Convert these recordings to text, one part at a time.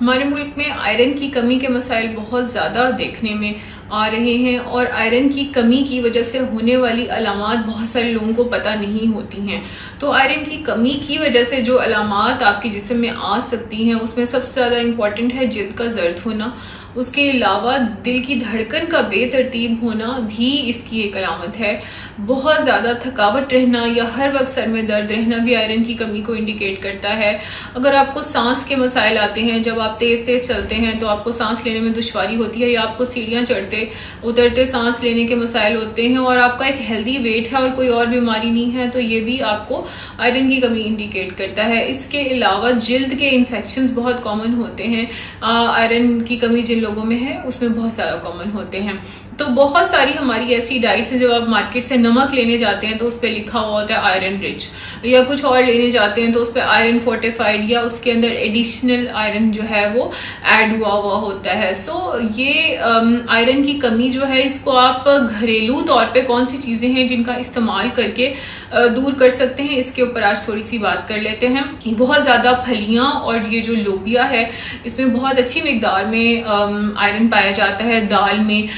हमारे मुल्क में आयरन की कमी के मसाइल बहुत ज़्यादा देखने में आ रहे हैं और आयरन की कमी की वजह से होने वाली अलामात बहुत सारे लोगों को पता नहीं होती हैं। तो आयरन की कमी की वजह से जो अलामात आपके जिस्म में आ सकती हैं उसमें सबसे ज़्यादा इम्पॉर्टेंट है जिल्द का जर्द होना। उसके अलावा दिल की धड़कन का बेतरतीब होना भी इसकी एक अलामत है। बहुत ज़्यादा थकावट रहना या हर वक्त सर में दर्द रहना भी आयरन की कमी को इंडिकेट करता है। अगर आपको सांस के मसाइल आते हैं, जब आप तेज़ तेज़ चलते हैं तो आपको सांस लेने में दुश्वारी होती है या आपको सीढ़ियाँ चढ़ते उतरते सांस लेने के मसाइल होते हैं और आपका एक हेल्दी वेट है और कोई और बीमारी नहीं है, तो ये भी आपको आयरन की कमी इंडिकेट करता है। इसके अलावा जिल्द के इन्फेक्शंस बहुत कॉमन होते हैं। आयरन की कमी जिन लोगों में है उसमें बहुत ज़्यादा कॉमन होते हैं। तो बहुत सारी हमारी ऐसी डाइट्स हैं, जब आप मार्केट से नमक लेने जाते हैं तो उस पर लिखा हुआ होता है आयरन रिच, या कुछ और लेने जाते हैं तो उस पर आयरन फोर्टिफाइड या उसके अंदर एडिशनल आयरन जो है वो ऐड हुआ होता है। सो ये आयरन की कमी जो है इसको आप घरेलू तौर पे कौन सी चीज़ें हैं जिनका इस्तेमाल करके दूर कर सकते हैं, इसके ऊपर आज थोड़ी सी बात कर लेते हैं। बहुत ज़्यादा फलियाँ और ये जो लोबिया है इसमें बहुत अच्छी मिकदार में आयरन पाया जाता है दाल में।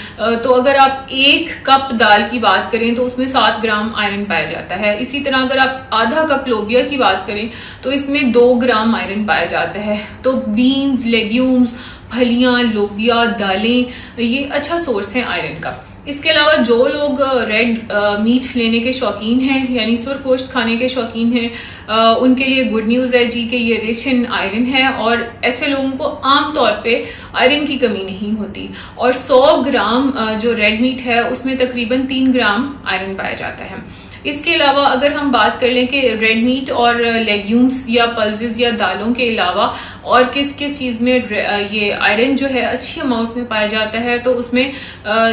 तो अगर आप 1 कप दाल की बात करें तो उसमें 7 ग्राम आयरन पाया जाता है। इसी तरह अगर आप आधा कप लोबिया की बात करें तो इसमें 2 ग्राम आयरन पाया जाता है। तो बीन्स, लेग्यूम्स, फलियाँ, लोबिया, दालें ये अच्छा सोर्स है आयरन का। इसके अलावा जो लोग रेड मीट लेने के शौकीन हैं यानी सुरखोश्त खाने के शौकीन हैं उनके लिए गुड न्यूज़ है जी कि ये रिच इन आयरन है और ऐसे लोगों को आम तौर पे आयरन की कमी नहीं होती। और 100 ग्राम जो रेड मीट है उसमें तकरीबन 3 ग्राम आयरन पाया जाता है। इसके अलावा अगर हम बात कर लें कि रेड मीट और लेग्यूम्स या पल्सेस या दालों के अलावा और किस किस चीज़ में ये आयरन जो है अच्छी अमाउंट में पाया जाता है, तो उसमें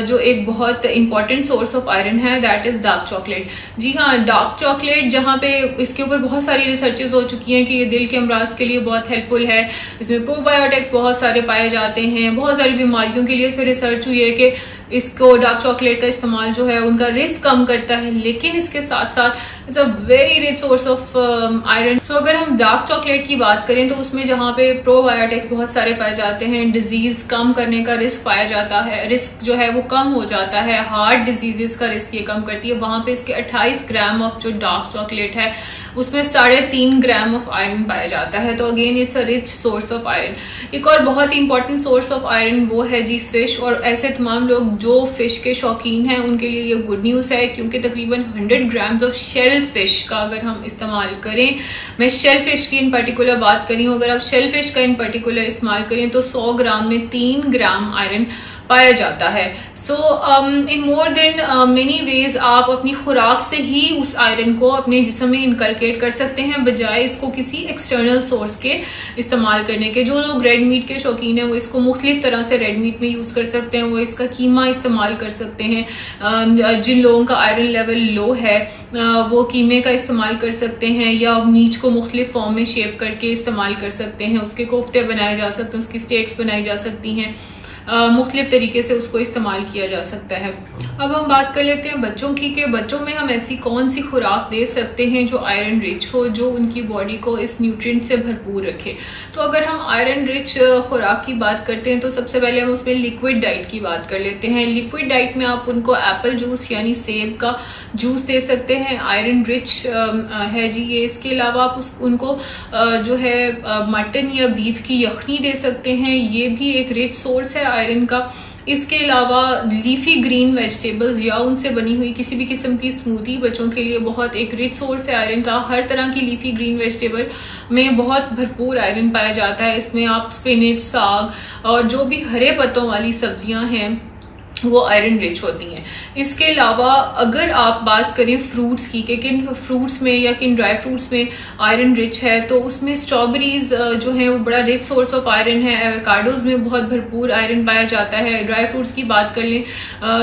जो एक बहुत इंपॉर्टेंट सोर्स ऑफ आयरन है दैट इज़ डार्क चॉकलेट। जी हाँ, डार्क चॉकलेट, जहाँ पे इसके ऊपर बहुत सारी रिसर्चेज हो चुकी हैं कि ये दिल के अमराज के लिए बहुत हेल्पफुल है। इसमें प्रोबायोटिक्स बहुत सारे पाए जाते हैं, बहुत सारी बीमारियों के लिए इस पर रिसर्च हुई है कि इसको डार्क चॉकलेट का इस्तेमाल जो है उनका रिस्क कम करता है, लेकिन इसके साथ साथ it's a very rich source of iron. So अगर हम डार्क चॉकलेट की बात करें तो उसमें जहाँ पे प्रोबायोटिक्स बहुत सारे पाए जाते हैं, डिजीज कम करने का रिस्क पाया जाता है, रिस्क जो है वो कम हो जाता है, हार्ट डिजीजेस का रिस्क ये कम करती है। वहाँ पे इसके 28 ग्राम ऑफ जो डार्क चॉकलेट है उसमें 3.5 ग्राम ऑफ आयरन पाया जाता है। तो again it's a rich source of iron. एक और बहुत ही इंपॉर्टेंट सोर्स ऑफ आयरन वो है जी फिश, और ऐसे तमाम लोग जो फिश के शौकीन हैं उनके लिए ये गुड न्यूज़ है क्योंकि तकरीबन 100 ग्राम्स ऑफ शेल फिश का अगर हम इस्तेमाल करें, मैं शेल फिश की इन पर्टिकुलर बात करी हूँ, अगर आप शेल फिश का इन पर्टिकुलर इस्तेमाल करें तो 100 ग्राम में 3 ग्राम आयरन पाया जाता है। सो इन मोर देन मेनी वेज आप अपनी खुराक से ही उस आयरन को अपने जिस्म में इनकलकेट कर सकते हैं बजाय इसको किसी एक्सटर्नल सोर्स के इस्तेमाल करने के। जो लोग रेड मीट के शौकीन हैं वो इसको मुख्तलिफ तरह से रेड मीट में यूज़ कर सकते हैं, वो इसका कीमा इस्तेमाल कर सकते हैं। जिन लोगों का आयरन लेवल लो है वो कीमे का इस्तेमाल कर सकते हैं या मीट को मुख्तलिफ फॉर्म में शेप करके इस्तेमाल कर सकते हैं। उसके कोफ्ते बनाए जा सकते हैं, उसकी स्टेक्स बनाई जा सकती हैं, मुख्तलिफ तरीके से उसको इस्तेमाल किया जा सकता है। अब हम बात कर लेते हैं बच्चों की कि बच्चों में हम ऐसी कौन सी खुराक दे सकते हैं जो आयरन रिच हो, जो उनकी बॉडी को इस न्यूट्रिएंट से भरपूर रखे। तो अगर हम आयरन रिच खुराक की बात करते हैं तो सबसे पहले हम उसमें लिक्विड डाइट की बात कर लेते हैं। लिक्विड डाइट में आप उनको एप्पल जूस यानी सेब का जूस दे सकते हैं, आयरन रिच है जी ये। इसके अलावा आप उनको जो है मटन या बीफ की यखनी दे सकते हैं, ये भी एक रिच सोर्स है आयरन का। इसके अलावा लीफी ग्रीन वेजिटेबल्स या उनसे बनी हुई किसी भी किस्म की स्मूदी बच्चों के लिए बहुत एक रिच सोर्स है आयरन का। हर तरह की लीफी ग्रीन वेजिटेबल में बहुत भरपूर आयरन पाया जाता है। इसमें आप स्पिनच, साग और जो भी हरे पत्तों वाली सब्जियां हैं वो आयरन रिच होती हैं। इसके अलावा अगर आप बात करें फ्रूट्स की कि किन फ्रूट्स में या किन ड्राई फ्रूट्स में आयरन रिच है, तो उसमें स्ट्रॉबेरीज जो है वो बड़ा रिच सोर्स ऑफ आयरन है। एवोकाडोज में बहुत भरपूर आयरन पाया जाता है। ड्राई फ्रूट्स की बात कर लें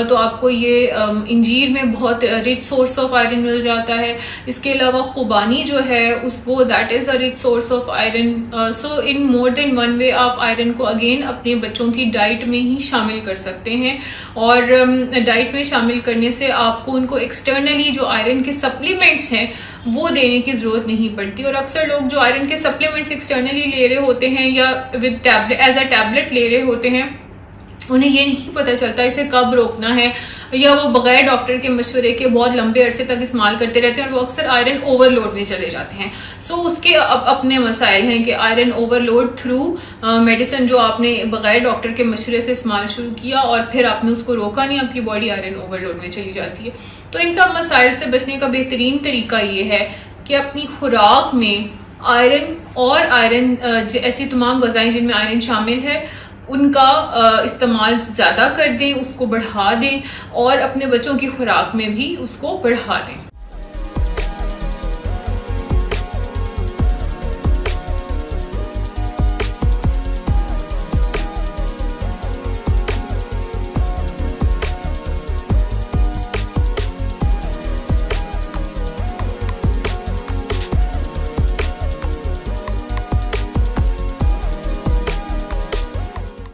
तो आपको ये इंजीर में बहुत रिच सोर्स ऑफ आयरन मिल जाता है। इसके अलावा खुबानी जो है वो that is a rich source of iron. So in more than one way आप आयरन को अगेन अपने बच्चों की डाइट में ही शामिल कर सकते हैं, और डाइट में शामिल करने से आपको उनको एक्सटर्नली जो आयरन के सप्लीमेंट्स हैं वो देने की ज़रूरत नहीं पड़ती। और अक्सर लोग जो आयरन के सप्लीमेंट्स एक्सटर्नली ले रहे होते हैं या with tablet as a tablet ले रहे होते हैं, उन्हें ये नहीं पता चलता इसे कब रोकना है, या वो बगैर डॉक्टर के मशवरे के बहुत लंबे अरसे तक इस्तेमाल करते रहते हैं और वो अक्सर आयरन ओवरलोड में चले जाते हैं। सो उसके अपने मसाइल हैं कि आयरन ओवरलोड थ्रू मेडिसिन जो आपने बगैर डॉक्टर के मशवरे से इस्तेमाल शुरू किया और फिर आपने उसको रोका नहीं, आपकी बॉडी आयरन ओवरलोड में चली जाती है। तो इन सब मसाइल से बचने का बेहतरीन तरीका ये है कि अपनी खुराक में आयरन और आयरन ऐसी तमाम ग़िज़ाएं जिनमें आयरन शामिल है उनका इस्तेमाल ज़्यादा कर दें, उसको बढ़ा दें और अपने बच्चों की खुराक में भी उसको बढ़ा दें।